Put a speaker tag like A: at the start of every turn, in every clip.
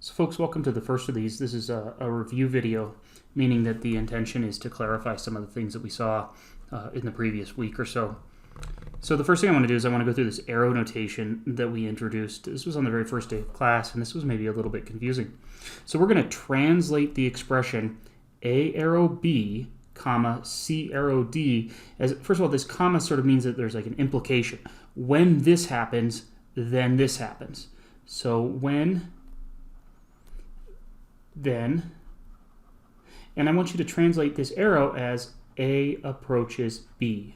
A: So folks, welcome to the first of these. This is a review video, meaning that the intention is to clarify some of the things that we saw in the previous week or so. So the first thing I want to do is I want to go through this arrow notation that we introduced. This was on the very first day of class, and this was maybe a little bit confusing. So we're going to translate the expression A arrow B, comma, C arrow D, as, first of all, this comma sort of means that there's like an implication. When this happens, then this happens. So when, then, and I want you to translate this arrow as A approaches B.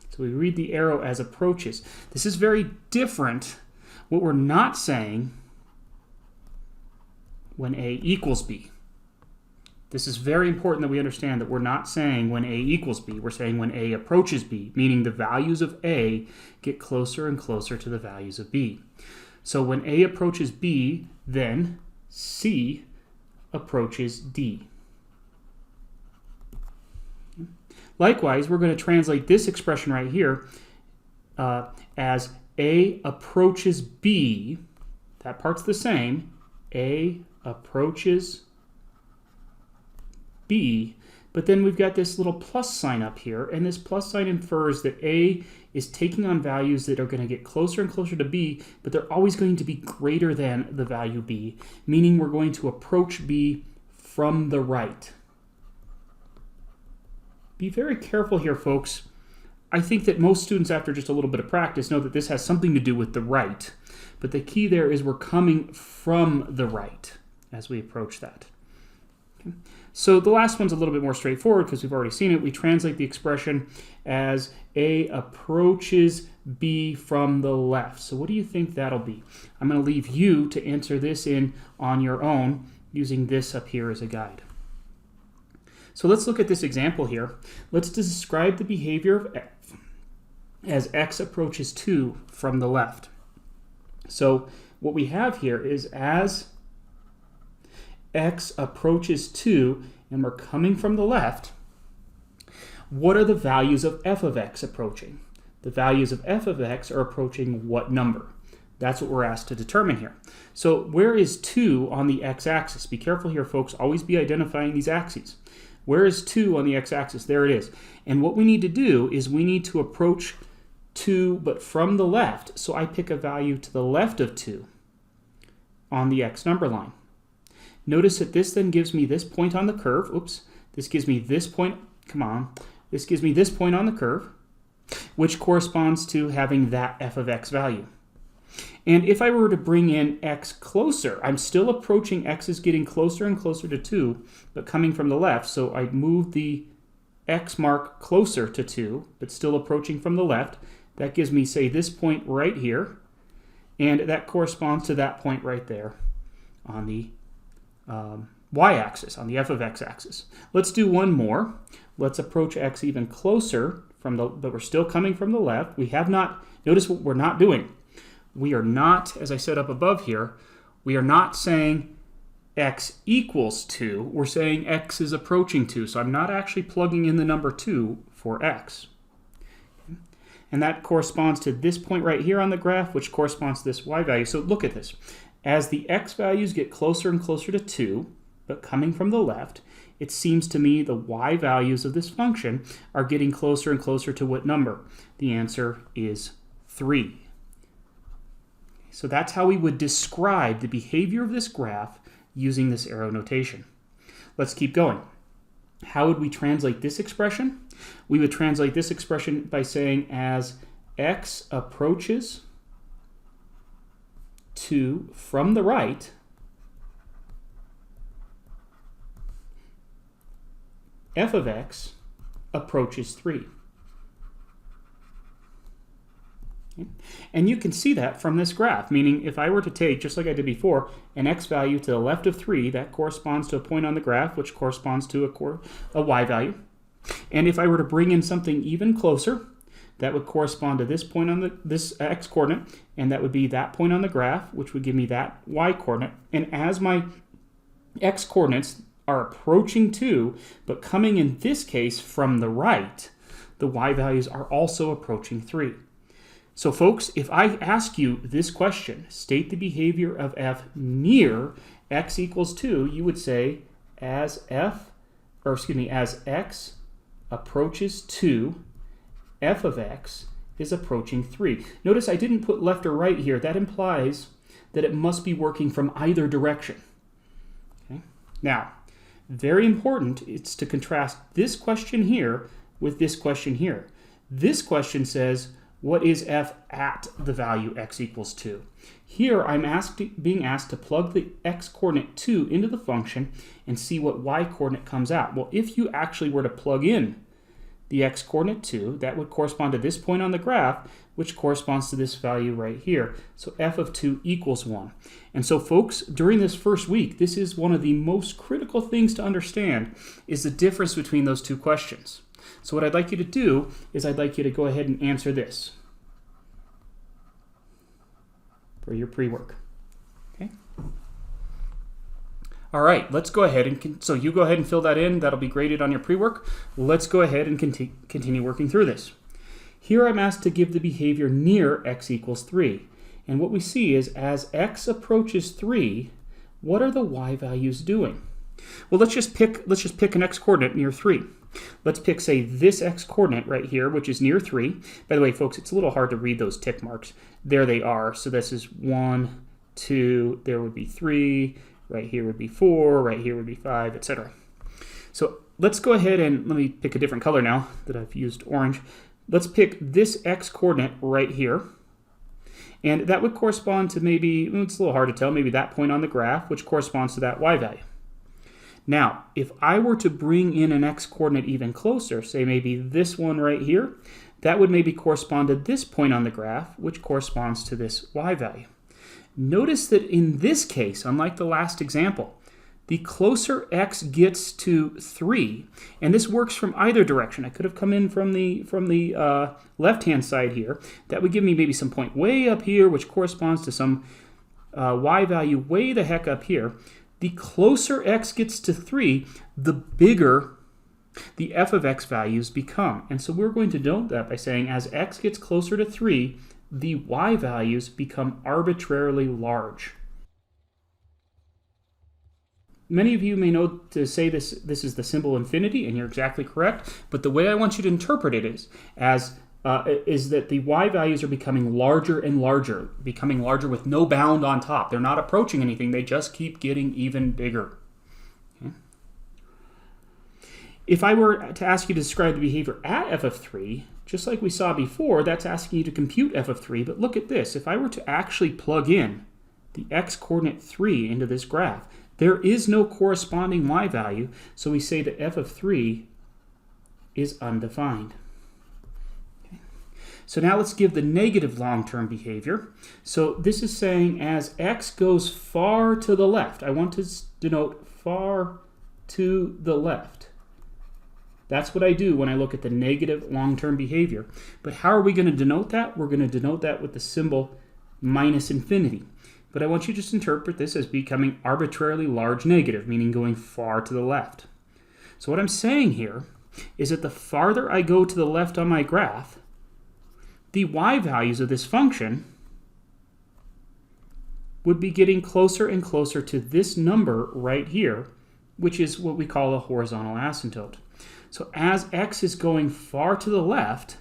A: So we read the arrow as approaches. This is very different. What we're not saying when A equals B. This is very important that we understand that we're not saying when A equals B. We're saying when A approaches B, meaning the values of A get closer and closer to the values of B. So when A approaches B, then C approaches D. Likewise, we're going to translate this expression right here as A approaches B. That part's the same. A approaches B. But then we've got this little plus sign up here, and this plus sign infers that A is taking on values that are going to get closer and closer to B, but they're always going to be greater than the value B, meaning we're going to approach B from the right. Be very careful here, folks. I think that most students, after just a little bit of practice, know that this has something to do with the right, but the key there is we're coming from the right as we approach that. Okay. So the last one's a little bit more straightforward because we've already seen it. We translate the expression as A approaches B from the left. So what do you think that'll be? I'm going to leave you to answer this in on your own using this up here as a guide. So let's look at this example here. Let's describe the behavior of F as X approaches 2 from the left. So what we have here is as X approaches 2, and we're coming from the left, what are the values of f of x approaching? The values of f of x are approaching what number? That's what we're asked to determine here. So where is 2 on the x-axis? Be careful here, folks. Always be identifying these axes. Where is 2 on the x-axis? There it is. And what we need to do is we need to approach 2, but from the left. So I pick a value to the left of 2 on the x number line. Notice that this then gives me this point on the curve. Oops. This gives me this point. Come on. This gives me this point on the curve, which corresponds to having that f of x value. And if I were to bring in x closer, I'm still approaching x is getting closer and closer to 2, but coming from the left. So I move the x mark closer to 2, but still approaching from the left. That gives me, say, this point right here. And that corresponds to that point right there on the y-axis, on the f of x axis. Let's do one more. Let's approach x even closer but we're still coming from the left. We have not, notice what we're not doing. We are not, as I said up above here, we are not saying x equals 2. We're saying x is approaching 2. So I'm not actually plugging in the number 2 for x. And that corresponds to this point right here on the graph, which corresponds to this y value. So look at this. As the x values get closer and closer to 2, but coming from the left, it seems to me the y values of this function are getting closer and closer to what number? The answer is 3. So that's how we would describe the behavior of this graph using this arrow notation. Let's keep going. How would we translate this expression? We would translate this expression by saying as x approaches 2 from the right, f of x approaches 3. Okay. And you can see that from this graph, meaning if I were to take, just like I did before, an x value to the left of 3, that corresponds to a point on the graph, which corresponds to a y value. And if I were to bring in something even closer, that would correspond to this point on this x coordinate, and that would be that point on the graph, which would give me that y coordinate. And as my x coordinates are approaching 2, but coming in this case from the right, the y values are also approaching 3. So folks, if I ask you this question, state the behavior of f near x equals 2, you would say as x approaches 2, f of x is approaching 3. Notice I didn't put left or right here. That implies that it must be working from either direction. Okay? Now, very important, it's to contrast this question here with this question here. This question says, what is f at the value x equals 2? Here I'm being asked to plug the x coordinate 2 into the function and see what y coordinate comes out. Well, if you actually were to plug in the x coordinate 2, that would correspond to this point on the graph, which corresponds to this value right here. So f of 2 equals 1. And so folks, during this first week, this is one of the most critical things to understand, is the difference between those two questions. So what I'd like you to do is I'd like you to go ahead and answer this for your pre-work. Okay? All right, let's go ahead and, so you go ahead and fill that in. That'll be graded on your pre-work. Let's go ahead and continue working through this. Here I'm asked to give the behavior near x equals 3. And what we see is as x approaches 3, what are the y values doing? Well, let's just pick an x coordinate near 3. Let's pick, say, this x coordinate right here, which is near 3. By the way, folks, it's a little hard to read those tick marks. There they are. So this is 1, 2, there would be 3, right here would be 4, right here would be 5, etc. So let's go ahead and let me pick a different color now that I've used orange. Let's pick this x coordinate right here. And that would correspond to maybe, it's a little hard to tell, maybe that point on the graph, which corresponds to that y value. Now, if I were to bring in an x coordinate even closer, say maybe this one right here, that would maybe correspond to this point on the graph, which corresponds to this y value. Notice that in this case, unlike the last example, the closer x gets to 3, and this works from either direction. I could have come in from the left-hand side here. That would give me maybe some point way up here, which corresponds to some y value way the heck up here. The closer x gets to 3, the bigger the f of x values become. And so we're going to denote that by saying as x gets closer to 3, the y values become arbitrarily large. Many of you may know to say this is the symbol infinity, and you're exactly correct, but the way I want you to interpret it is that the y values are becoming larger and larger, becoming larger with no bound on top. They're not approaching anything, they just keep getting even bigger. Okay. If I were to ask you to describe the behavior at f of 3, just like we saw before, that's asking you to compute f of 3, but look at this. If I were to actually plug in the x-coordinate 3 into this graph, there is no corresponding y value, so we say that f of 3 is undefined. Okay. So now let's give the negative long-term behavior. So this is saying as x goes far to the left, I want to denote far to the left. That's what I do when I look at the negative long-term behavior. But how are we going to denote that? We're going to denote that with the symbol minus infinity. But I want you to just interpret this as becoming arbitrarily large negative, meaning going far to the left. So what I'm saying here is that the farther I go to the left on my graph, the y values of this function would be getting closer and closer to this number right here, which is what we call a horizontal asymptote. So as x is going far to the left,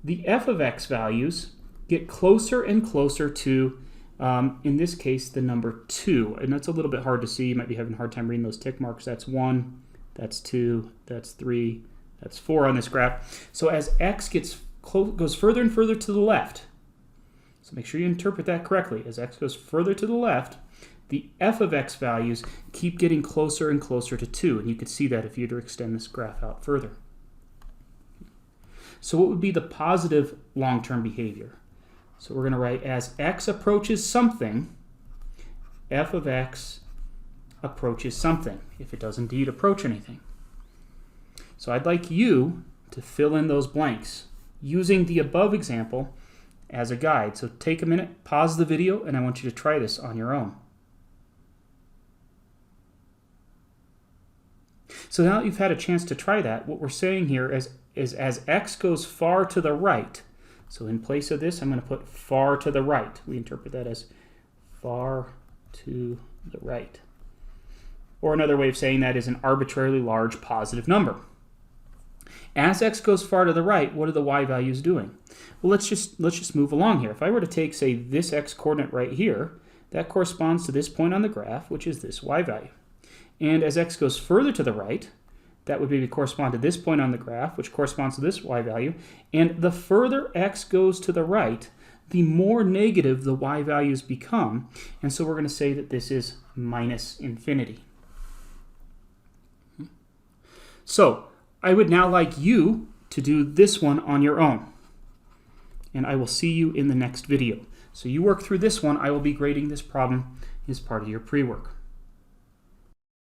A: the f of x values get closer and closer to, in this case, the number 2. And that's a little bit hard to see. You might be having a hard time reading those tick marks. That's 1, that's 2, that's 3, that's 4 on this graph. So as x goes further and further to the left, so make sure you interpret that correctly. As x goes further to the left, the f of x values keep getting closer and closer to 2. And you could see that if you were to extend this graph out further. So what would be the positive long-term behavior? So we're going to write as x approaches something, f of x approaches something, if it does indeed approach anything. So I'd like you to fill in those blanks using the above example as a guide. So take a minute, pause the video, and I want you to try this on your own. So now that you've had a chance to try that, what we're saying here is as x goes far to the right, So in place of this, I'm going to put far to the right. We interpret that as far to the right. Or another way of saying that is an arbitrarily large positive number. As x goes far to the right, what are the y values doing? Well, let's just move along here. If I were to take, say, this x coordinate right here, that corresponds to this point on the graph, which is this y value. And as x goes further to the right, that would maybe correspond to this point on the graph, which corresponds to this y value. And the further x goes to the right, the more negative the y values become. And so we're going to say that this is minus infinity. So I would now like you to do this one on your own. And I will see you in the next video. So you work through this one. I will be grading this problem as part of your pre-work.